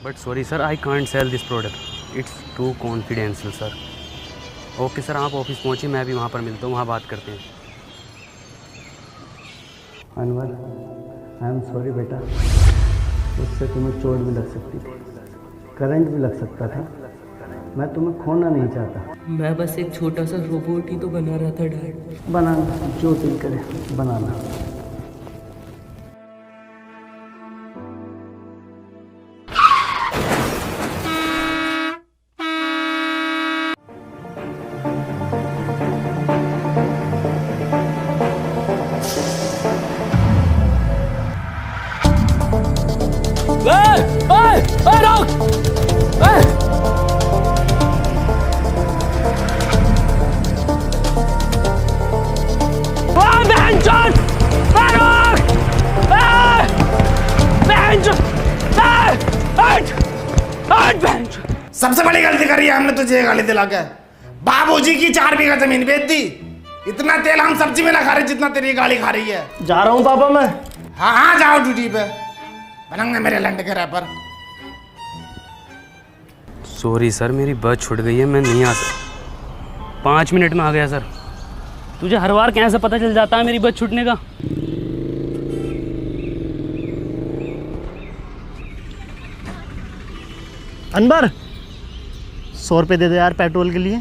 But sorry sir, I can't sell this product, it's too confidential sir. Okay sir, आप office पहुँचिए, मैं भी वहाँ पर मिलता हूँ, वहाँ बात करते हैं। अनवर, आई एम सॉरी बेटा, उससे तुम्हें चोट भी लग सकती थी, करंट भी लग सकता था। मैं तुम्हें खोना नहीं चाहता। मैं बस एक छोटा सा रोबोट ही तो बना रहा था डैड। बनाना, जो दिल करे बनाना। सबसे बड़ी गलती करी है हमने तुझे गाली दिला के। बाबूजी की 4 बीघा जमीन बेच दी। इतना तेल हम सब्जी में ना खा रहे जितना तेरी गाली खा रही है। जा रहा हूँ पापा मैं। हाँ जाओ ड्यूटी पे, बनंगे मेरे लंड के रैपर। सॉरी सर, मेरी बस छूट गई है, मैं नहीं आ सकता। 5 मिनट में आ गया सर। तुझे हर बार कैसे पता चल जाता है मेरी बस छूटने का? अनवर 100 रुपये दे दे यार पेट्रोल के लिए।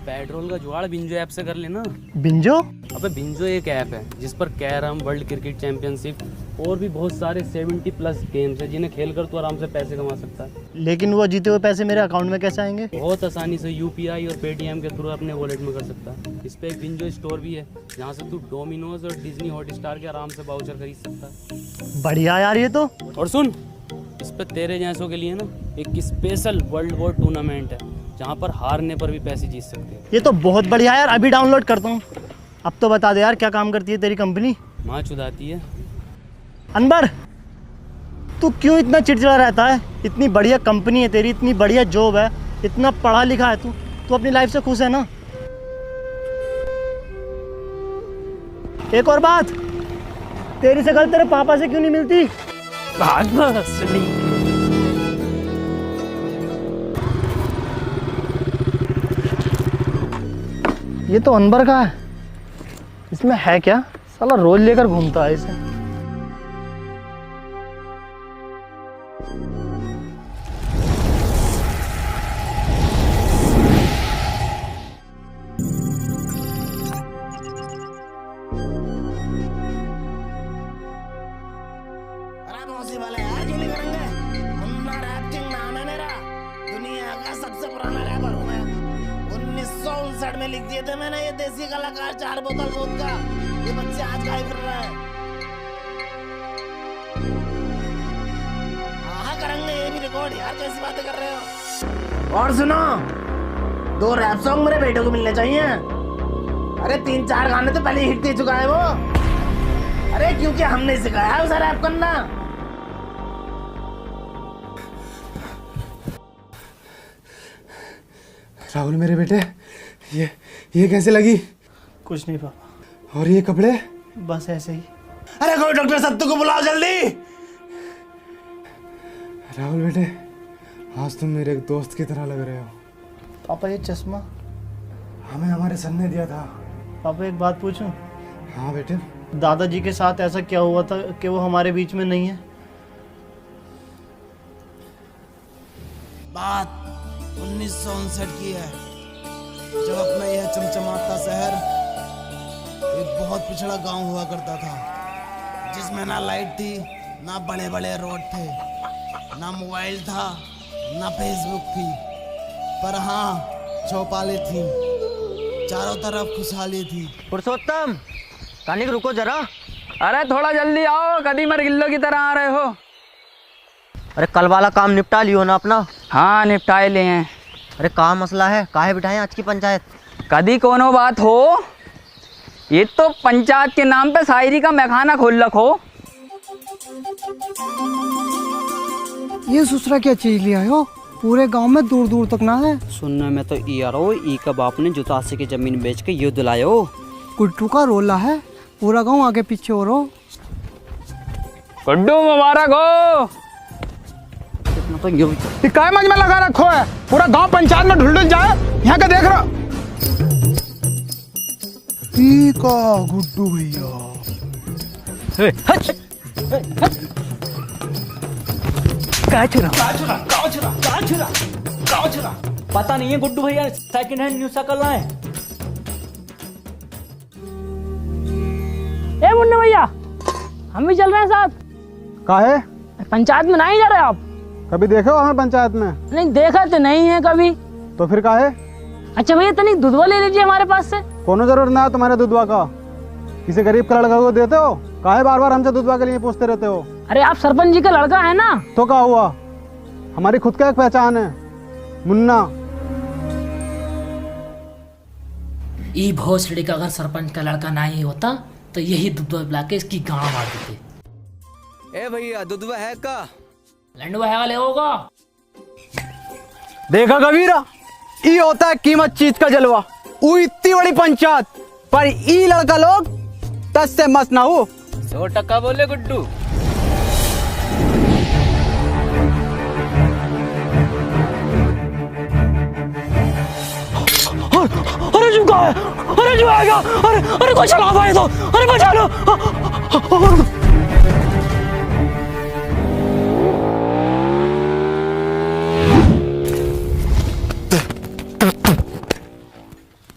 पेट्रोल का जुगाड़ बिंजो ऐप से कर लेना। बिंजो? अबे बिंजो एक ऐप है जिस पर कैरम, वर्ल्ड क्रिकेट चैंपियनशिप और भी बहुत सारे 70+ गेम्स हैं जिन्हें खेलकर तू आराम से पैसे कमा सकता है। लेकिन वो जीते हुए पैसे मेरे अकाउंट में कैसे आएंगे? बहुत आसानी से UPI और पेटीएम के थ्रू अपने वॉलेट में कर सकता है। इस पे एक बिंजो स्टोर भी है जहाँ से तू डोमिनोज और डिज्नी हॉटस्टार के आराम से वाउचर खरीद सकता है। बढ़िया यार ये तो। और सुन, इस पे तेरे जैसों के लिए ना एक स्पेशल वर्ल्ड वॉर टूर्नामेंट है जहाँ पर हारने पर भी पैसे जीत सकते हैं। ये तो बहुत बढ़िया यार, अभी डाउनलोड करता हूँ। अब तो बता दे यार क्या काम करती है तेरी कंपनी? माँ चुदाती है। अनवर तू क्यों इतना चिड़चिड़ा रहता है? इतनी बढ़िया कंपनी है तेरी, इतनी बढ़िया जॉब है, इतना पढ़ा लिखा है तू अपनी लाइफ से खुश है ना? एक और बात, तेरी शक्ल तेरे पापा से क्यों नहीं मिलती? ये तो अनवर का है, इसमें है क्या? साला रोज लेकर घूमता है इसे। में लिख दिए थे मैंने, ये देसी कलाकार 4 बोतल वोदका, ये बच्चे आज गाय फिर रहे हैं। हाँ करेंगे ये भी रिकॉर्ड यार, कैसी बातें कर रहे हो। और सुनो, 2 रैप सॉन्ग मेरे बेटे को मिलने चाहिए। अरे 3-4 गाने तो पहले हिट दे चुका है वो। अरे क्योंकि हमने सिखाया है उसे रैप करना। राहुल मेरे बेटे, ये कैसे लगी? कुछ नहीं पापा। और ये कपड़े? बस ऐसे ही। अरे कोई डॉक्टर सत्तू को बुलाओ जल्दी। राहुल बेटे, आज तुम मेरे एक दोस्त की तरह लग रहे हो। पापा ये चश्मा हमें हमारे सर ने दिया था। पापा एक बात पूछूं? हाँ बेटे। दादाजी के साथ ऐसा क्या हुआ था कि वो हमारे बीच में नहीं है? बात 1959 की है, जब अपना यह चमचमाता शहर एक बहुत पिछड़ा गांव हुआ करता था, जिसमें ना लाइट थी, ना बड़े बड़े रोड थे, ना मोबाइल था, ना फेसबुक थी, पर हाँ चौपालें थी, चारों तरफ खुशहाली थी। पुरुषोत्तम कानिक रुको जरा। अरे थोड़ा जल्दी आओ, कदी मर गिल्लो की तरह आ रहे हो। अरे कल वाला काम निपटा लियो ना अपना? हाँ निपटाए ले हैं। अरे कहाँ मसला है, काहे बिठाएं आज की पंचायत? कदी कोनो बात हो, ये तो पंचायत के नाम पे शायरी का मैखाना खोल रखो। ये ससुरा क्या चीज लिया हो? पूरे गांव में दूर दूर तक ना है। सुनने में तो ई आ रहा हो ई का बाप ने जुतासी की जमीन बेच के ये दिलायो। कुट्टू का रोला है, पूरा गांव आगे पीछे हो रहा। गुड्डू मुबारक हो। तो यूं ये काय मज में लगा रखो है, पूरा गांव पंचायत में ढुल जाए। यहाँ का देख रहा का गुड्डू भैया। पता नहीं है गुड्डू भैया सेकंड हैंड न्यू साइकिल लाए। ए मुन्ना भैया, हम भी चल रहे हैं साथ। काहे? पंचायत में नहीं जा रहे आप? कभी देखे हो हमें पंचायत में? नहीं देखा तो नहीं है कभी। तो फिर काहे? अच्छा भैया तनिक दूधवा ले लीजिए हमारे पास से। कोनो जरूरत ना है तुम्हारे दूधवा का। किसी गरीब का लड़का को देते हो? काहे बार बार हमसे दूधवा के लिए पूछते रहते हो? अरे आप सरपंच जी का लड़का है ना। तो क्या हुआ, हमारी खुद का एक पहचान है, मुन्ना। ई भोसड़ी का अगर सरपंच का लड़का नहीं होता तो यही दूधवा पिला के इसकी गाँव मार देते। ए भैया दूधवा है का? लंडवा है वाले होगा। देखा कबीरा, ई होता है कीमत चीज का जलवा। वो इतनी बड़ी पंचायत पर ई लड़का लोग 10 से मस्त ना हो। 100% बोले गुड्डू। अरे जो कहा है, अरे जो आएगा, अरे कोई चला पाए तो, अरे बचा लो।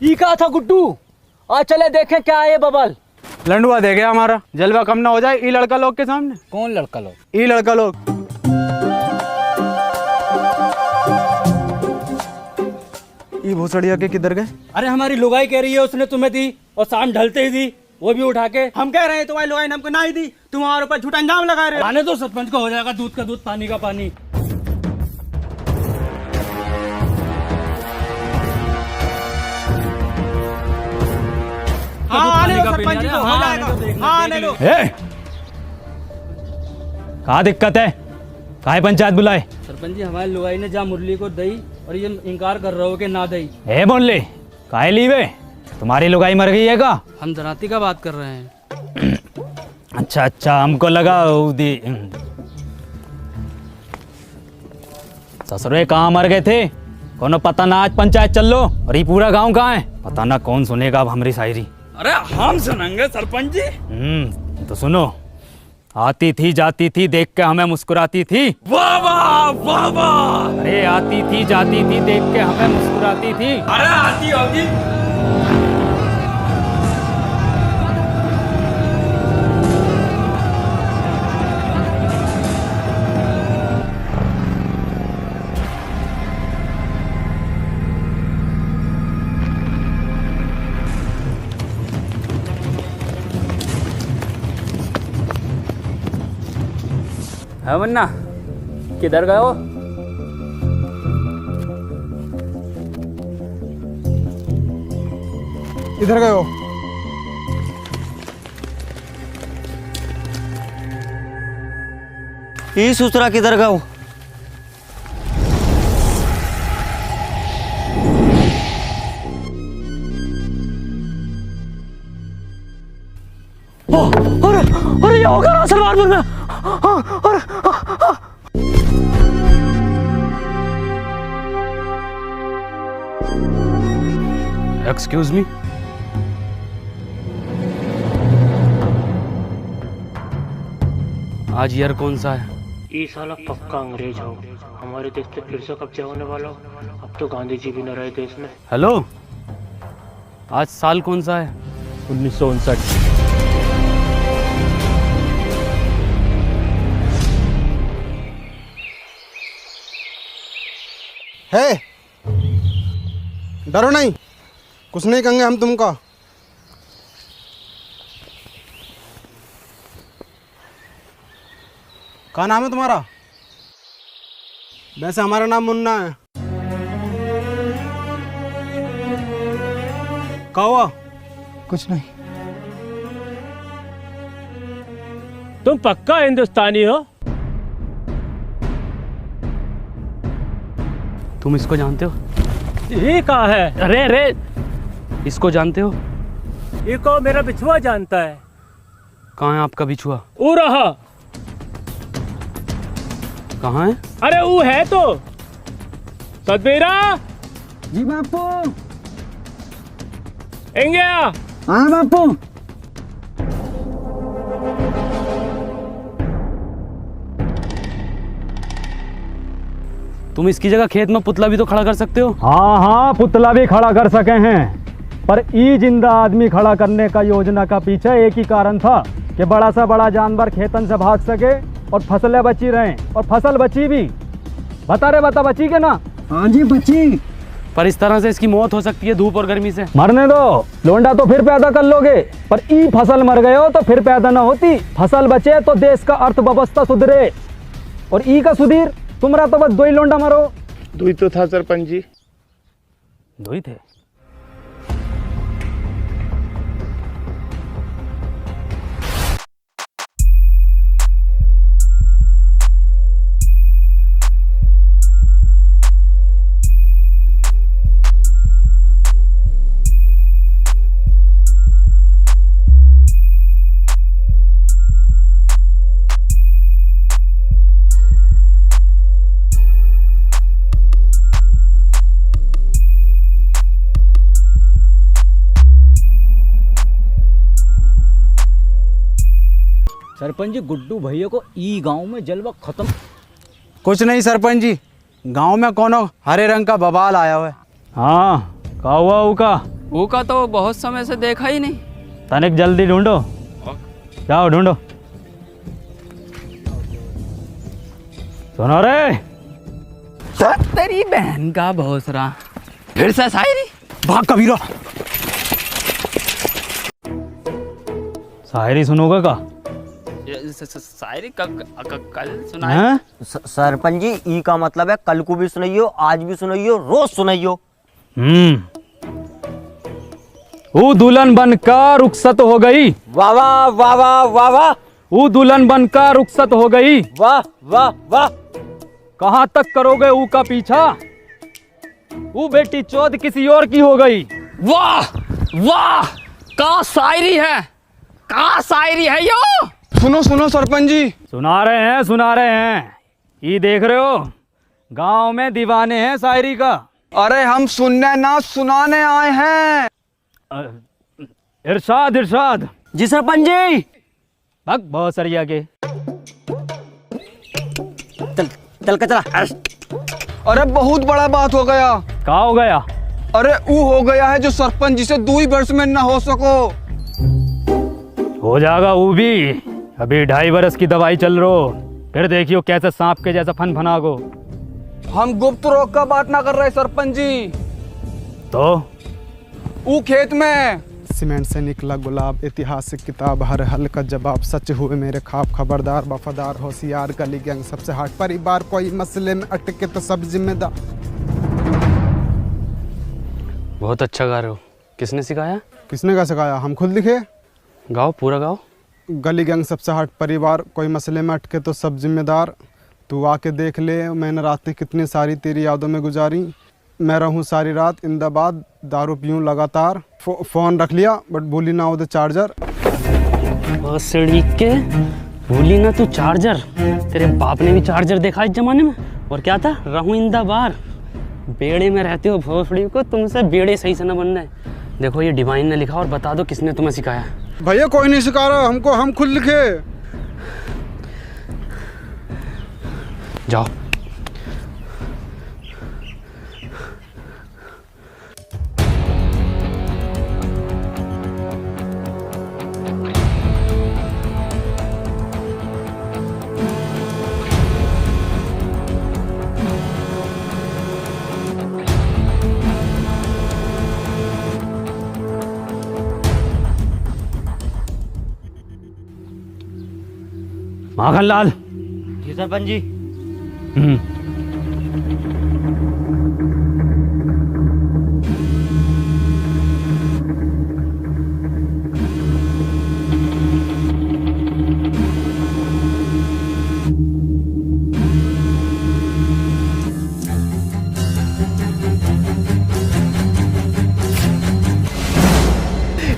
ई कहा था गुड्डू, आज चले देखें क्या है ये बबल। लंडुआ दे गया हमारा, जलवा कम ना हो जाए ई लड़का लोग के सामने। कौन लड़का लोग? ई लड़का लोग। ई भोसड़िया के किधर गए? अरे हमारी लुगाई कह रही है उसने तुम्हें दी और शाम ढलते ही दी, वो भी उठा के। हम कह रहे हैं तुम्हारी लुगाई ने हमको नहीं दी, तुम हमारे ऊपर झूठा इंजाम लगा रहे हो। आने दो, सरपंच का हो जाएगा दूध का दूध पानी का पानी। हाँ आने दो सरपंच जी को, हो जाएगा। हाँ आने दो। कहाँ दिक्कत है, काहे पंचायत बुलाए? सरपंच जी हमारी लुगाई ने जा मुरली को दई और ये इनकार कर रहे हो कि ना दई। ए बोले काहे लीवे, तुम्हारी लुगाई मर गई है का? हम धराती का बात कर रहे हैं। अच्छा अच्छा, हमको लगा ससुरे कहाँ मर गए थे, कोनो पता ना। आज पंचायत चल लो और ये पूरा गांव कहाँ है, पता ना कौन सुनेगा अब हमारी शायरी। अरे हम सुनेंगे सरपंच जी। तो सुनो, आती थी जाती थी देख के हमें मुस्कुराती थी। वाह वाह वाह वाह। अरे आती थी जाती थी देख के हमें मुस्कुराती थी। अरे आती होगी। है मुन्ना, किधर गए हो? इधर गए हो? ये ससुरा किधर गए हो? अरे ये होगा सलमानपुर में। एक्सक्यूज मी, आज ईयर कौन सा है? ये साला पक्का अंग्रेज हो, हमारे देश पे फिर से कब्जा होने वाला हो। अब तो गांधी जी भी न रहे देश में। हेलो, आज साल कौन सा है? 1959। है, डरो नहीं, कुछ नहीं कहेंगे हम तुमको। क्या नाम है तुम्हारा? वैसे हमारा नाम मुन्ना है। क्या हुआ? कुछ नहीं। तुम पक्का हिंदुस्तानी हो? तुम इसको जानते हो? ये कहा है? अरे अरे, इसको जानते हो? ये को मेरा बिछुआ जानता है। कहाँ है आपका बिछुआ? वो रहा। कहाँ है? अरे वो है तो सतबीरा। जी बापू। एंगे हाँ बापू। तुम इसकी जगह खेत में पुतला भी तो खड़ा कर सकते हो। हाँ हाँ, पुतला भी खड़ा कर सके हैं, पर ई जिंदा आदमी खड़ा करने का योजना का पीछे एक ही कारण था कि बड़ा सा बड़ा जानवर खेतन से भाग सके और फसलें बची रहें, और फसल बची भी। बता बची के ना? हाँ जी बची। पर इस तरह से इसकी मौत हो सकती है धूप और गर्मी से। मरने दो, लोंडा तो फिर पैदा कर लोगे, पर ई फसल मर गए हो तो फिर पैदा ना होती। फसल बचे तो देश का अर्थव्यवस्था सुधरे, और ई का सुधीर तुम्हारा तो बस दो ही लोंडा मरो। दुई तो था सरपंच जी। दो ही थे। सरपंच जी, गुड्डू भैया को ई गांव में जलवा खत्म। कुछ नहीं सरपंच जी, गांव में कोनो हरे रंग का बवाल आया हुआ है। हाँ, का हुआ ऊ का तो बहुत समय से देखा ही नहीं। तनिक जल्दी ढूंढो, जाओ ढूंढो। सुनो रे, तेरी बहन का भोसरा फिर से शायरी। भाग कबीरा। शायरी सुनोगे का? शायरी कल सुनाए। सरपंच जी, ई का मतलब है कल को भी सुनाइयो, आज भी सुनाइयो, रोज सुनाइयो। वो दुल्हन बनकर रुखसत हो गई। वाह वाह वाह वाह वाह वाह। वो दुल्हन बनकर रुखसत हो गई। वाह वाह वाह। कहाँ तक करोगे ऊ का पीछा? वो बेटी चौथ किसी और की हो गई। वाह वाह, का शायरी है, का शायरी है यो। सुनो सुनो सरपंच जी। सुना रहे हैं। ये देख रहे हो, गांव में दीवाने हैं शायरी का। अरे हम सुनने ना सुनाने आए हैं। इरशाद। जी सरपंच जी। भग बहुत सरिया के। चल के चला। अरे बहुत बड़ा बात हो गया। क्या हो गया? अरे वो हो गया है जो सरपंच जी से 2 वर्ष में ना हो सको। हो जाएगा वो भी। अभी 2.5 बरस की दवाई चल रो, फिर देखियो कैसे सांप के जैसा फन गो। हम गुप्त रोग का बात ना कर रहे सरपंच जी। तो वो खेत में सीमेंट से निकला गुलाब, ऐतिहासिक किताब, हर हल का जवाब, सच हुए मेरे ख्वाब, खबरदार वफादार होशियार, गली गैंग सबसे हट, परिवार कोई मसले में अटके तो सब जिम्मेदार। बहुत अच्छा गा रहे हो। किसने सिखाया? किसने का सिखाया? हम खुद लिखे। गाओ, पूरा गाओ। गली गैंग सबसे हट, परिवार कोई मसले में अटके तो सब जिम्मेदार, तू आके देख ले मैंने रातें कितनी सारी तेरी यादों में गुजारी, मैं रहूं सारी रात इंदाबाद, दारू पीऊं लगातार, फ़ोन रख लिया बट भूली ना उधर चार्जर। के भूली ना तू चार्जर। तेरे बाप ने भी चार्जर देखा इस जमाने में। और क्या था? रहूं इंदाबार। बेड़े में रहते हो भोसड़ी को, तुमसे बेड़े सही से न बनना है। देखो ये डिवाइन ने लिखा, और बता दो किसने तुम्हें सिखाया। भैया कोई नहीं सिखा रहा हमको, हम खुद लिखे। जाओ। माखनलाल। जी सरपंच जी।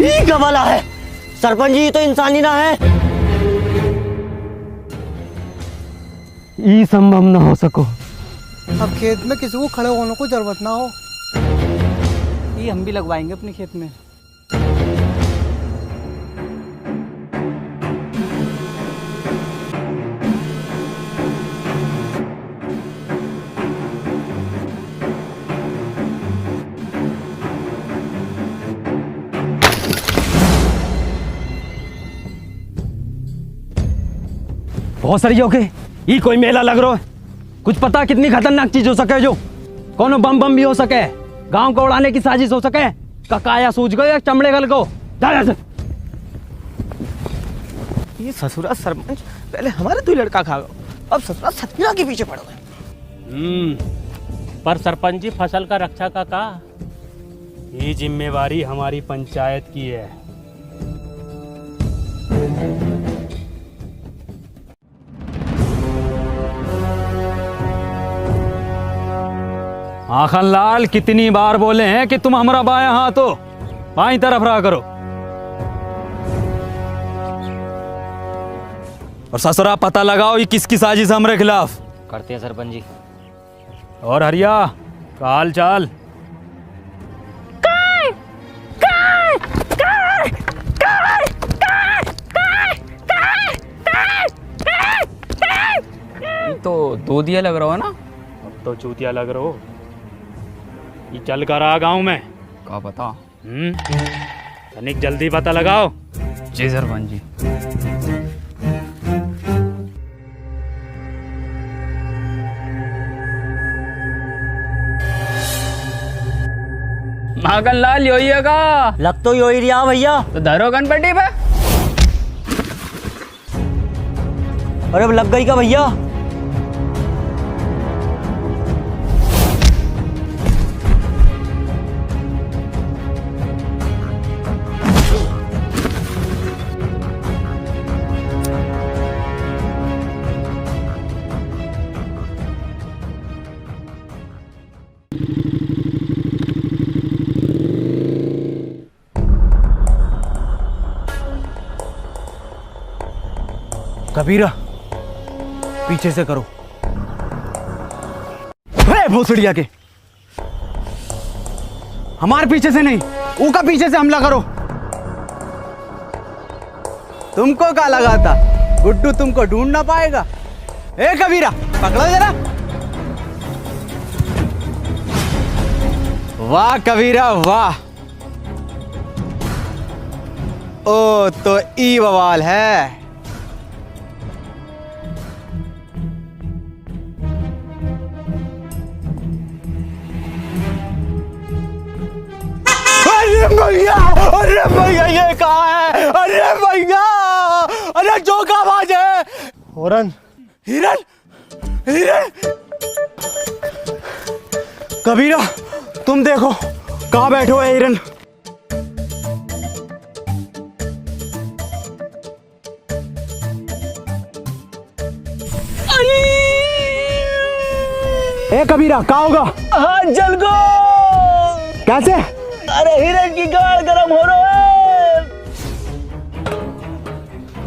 ये कमाला है सरपंच जी, तो इंसानी ना है। ये संभव न हो सको। अब खेत में किसी को खड़े होने को जरूरत ना हो। ये हम भी लगवाएंगे अपने खेत में। बहुत सारी होके ये कोई मेला लग रहा है। कुछ पता कितनी खतरनाक चीज हो सके, जो कोनो बम बम भी हो सके, गांव को उड़ाने की साजिश हो सके, ककाया सूझ गए या चमड़े गल को। ये ससुरा सरपंच पहले हमारे दो लड़का खा गए, अब ससुरा सतमीरा के पीछे पड़ गए। पर सरपंच जी फसल का रक्षा का ये जिम्मेवारी हमारी पंचायत की है। आखन लाल कितनी बार बोले हैं कि तुम हमारा बाएं हाथ हो, बाईं तरफ रहा करो। और ससुरा पता लगाओ ये किसकी साजिश हमारे खिलाफ। करते हैं सरपंच जी। और हरिया का हाल चाल? तो दूधिया लग रहा है ना। अब तो चूतिया लग रहा हो। ये चल कर आ गाँव में क्या पता। तनिक जल्दी पता लगाओ। जी सरपंच जी। माखन लाल यो ही है का? लग तो यो ही रिया भैया। तो धरो गणपति पे। अरे अब लग गई का भैया? कबीरा पीछे से करो। भोसड़िया के हमारे पीछे से नहीं, ऊका पीछे से हमला करो। तुमको क्या लगा था गुड्डू तुमको ढूंढ ना पाएगा? ए कबीरा पकड़ो जरा। वाह कबीरा वाह। ओ तो ई बवाल है। अरे भैया ये कहाँ है? अरे भैया, अरे जोकाबाज है। हिरन हिरन हिरन। कबीरा तुम देखो कहाँ बैठे हो हिरन। ए कबीरा कहाँ होगा? हाँ जल गो। कैसे? अरे हिरन की गाड़ गरम हो रहा है।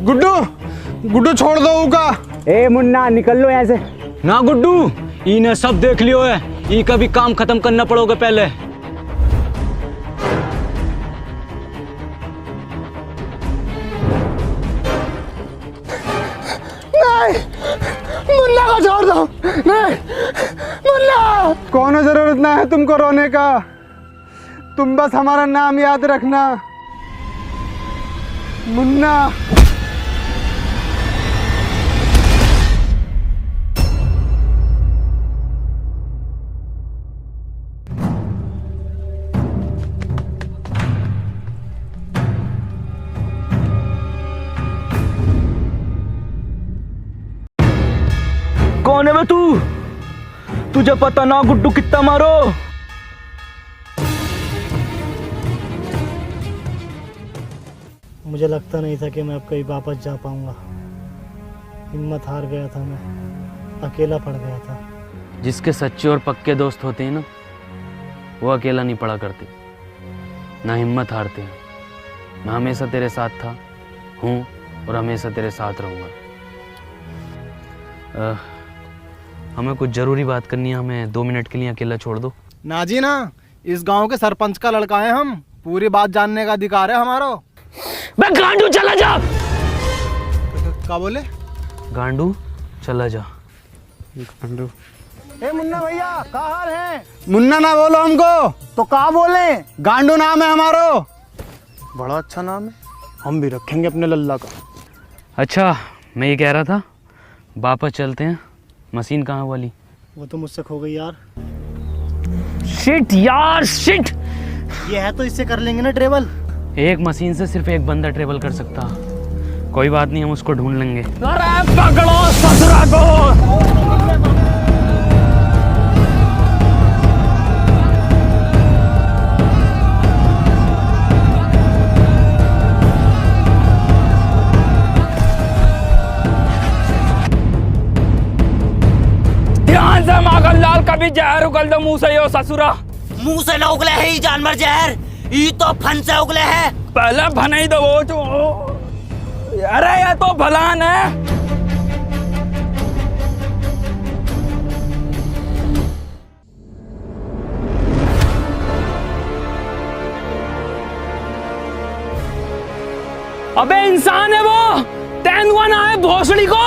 गुड्डू गुड्डू छोड़ दो ऊका। ए मुन्ना निकल लो यहाँ से। ना गुड्डू इन्हें सब देख लियो है, ये कभी काम खत्म करना पड़ोगे पहले। नहीं मुन्ना को छोड़ दो। नहीं मुन्ना, कोनो जरूरत ना है तुमको रोने का। तुम बस हमारा नाम याद रखना, मुन्ना। कौन है बे तू? तुझे पता ना गुड्डू कितना मारो? मुझे लगता नहीं था कि मैं अब कहीं वापस जा पाऊंगा। हिम्मत हार गया था, मैं अकेला पड़ गया था। जिसके सच्चे और पक्के दोस्त होते हैं ना, वो अकेला नहीं पड़ा करते, ना हिम्मत हारते हैं। मैं हमेशा तेरे साथ था, हूँ और हमेशा तेरे साथ रहूँगा। हमें कुछ ज़रूरी बात करनी है, हमें 2 मिनट के लिए अकेला छोड़ दो। ना जी ना, इस गांव के सरपंच का लड़का है हम, पूरी बात जानने का अधिकार है हमारा। मैं गांडू चला जा। क्या बोले? गांडू चला जा। गांडू ए मुन्ना भैया, क्या हाल है? मुन्ना ना बोलो हमको, तो क्या बोले? गांडू नाम है हमारो। बड़ा अच्छा नाम है, हम भी रखेंगे अपने लल्ला का। अच्छा, मैं ये कह रहा था, वापस चलते हैं। मशीन कहाँ वाली? वो तो मुझसे खो गई यार। शिट यार, शिट। ये है तो इससे कर लेंगे ना ट्रेवल। एक मशीन से सिर्फ एक बंदा ट्रेवल कर सकता। कोई बात नहीं, हम उसको ढूंढ लेंगे। अरे पकड़ो ससुरा को। ध्यान से माखन लाल, कभी जहर उगल दो मुंह से, यो ससुरा। मुंह से न उगले है ही जानवर जहर, ये तो फन से उगले है। पहले भनाई दो वो जो। अरे ये तो भलान है। अबे इंसान है वो, तेंदुआ ना है भोसड़ी को।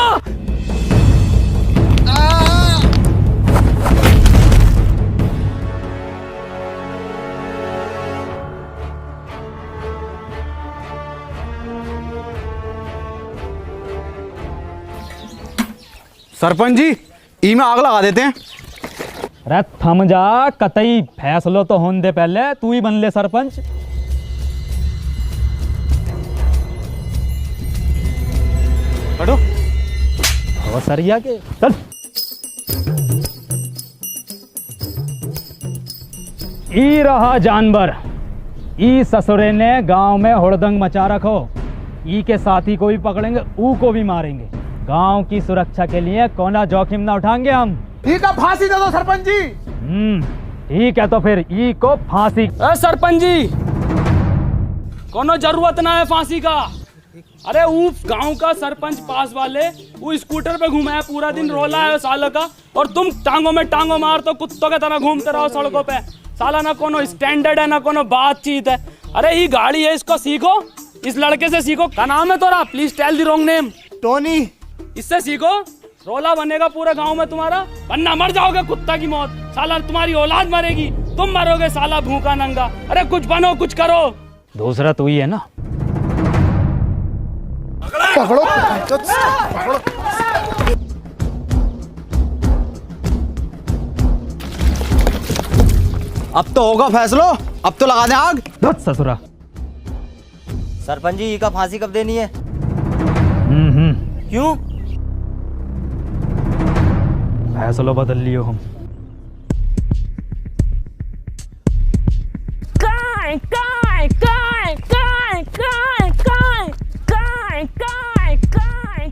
सरपंच जी, ई में आग लगा देते हैं। अरे थम जा, कतई फैसलो तो होने दे, पहले तू ही बन ले सरपंच। हटो। और सरिया के चल। ई रहा जानवर, ई ससुरे ने गांव में हुड़दंग मचा रखो। ई के साथी को भी पकड़ेंगे, ऊ को भी मारेंगे। गांव की सुरक्षा के लिए कोना जोखिम ना उठाएंगे हम। ठीक है, फांसी दे दो सरपंच जी। ठीक है, तो फिर ई को फांसी। सरपंच जी, कोनो जरूरत ना है फांसी का। अरे वो गांव का सरपंच पास वाले वो स्कूटर पे घूमा है, पूरा दिन रोला है सालों का, और तुम टांगों में टांगों मार तो कुत्तों के तरह घूमते रहो सड़कों पे। साला ना कोनो स्टैंडर्ड है, ना कोनो बातचीत है। अरे ये गाड़ी है, इसको सीखो, इस लड़के से सीखो। क्या नाम है तोरा? Please tell the wrong name. Tony. इससे सीखो, रोला बनेगा पूरे गांव में तुम्हारा, वरना मर जाओगे कुत्ता की मौत। साला तुम्हारी औलाद मरेगी, तुम मरोगे साला भूखा नंगा। अरे कुछ बनो, कुछ करो। दूसरा तू ही है ना। पकड़ो पकड़ो। अब तो होगा फैसलो, अब तो लगा दें आग। धत ससुरा। सरपंच जी का फांसी कब देनी है? क्यों? फैसलो बदल लियो हम। काय काय काय काय काय काय काय काय काय।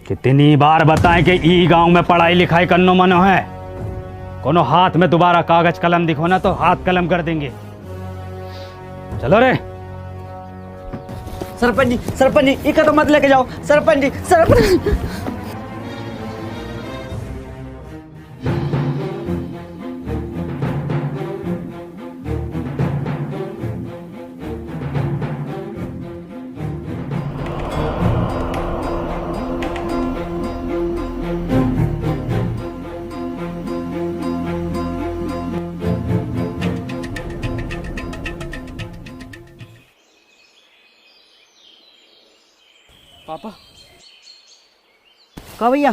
कितनी बार बताएं कि ई गांव में पढ़ाई लिखाई करनो मनो है। कोनो हाथ में दोबारा कागज कलम दिखो ना तो हाथ कलम कर देंगे। चलो रे। सरपंच जी, इका तो मत लेके जाओ। सरपंच जी, सरपंच। पापा, का भैया,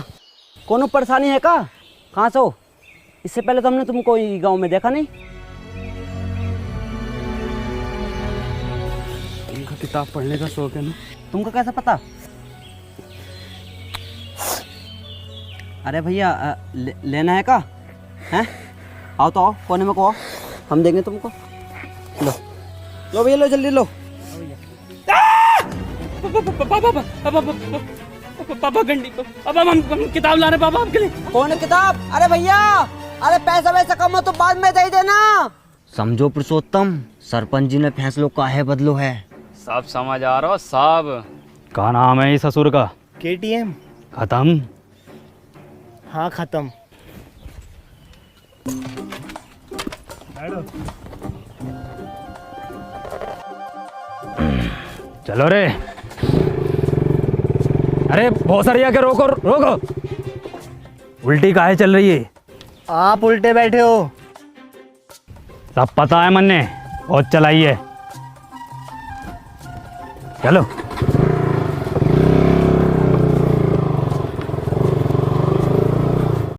कोनो परेशानी है का? कहाँ से हो? इससे पहले तो हमने तुमको गांव में देखा नहीं। तुमको किताब पढ़ने का शौक है ना? तुमको कैसे पता? अरे भैया, लेना है का? हैं? आओ तो आओ, कोने में को आओ, हम देंगे तुमको। लो भैया, लो जल्दी लो। पापा घंटी पापा हम किताब ला रहे पापा आपके लिए। कौन किताब? अरे भैया, अरे पैसा वैसा कम हो तो बाद में दे देना। समझो पुरुषोत्तम, सरपंच जी ने फैसलों काहे बदलो है। सब समझ आ रहा हो सब। क्या नाम है इस ससुर का? KTM। खत्म। हाँ खत्म। चलो रे। अरे बहुत सारी आके रोको रोको। उल्टी काहे चल रही है? आप उल्टे बैठे हो। सब पता है मन ने, बहुत चलाई है। चलो।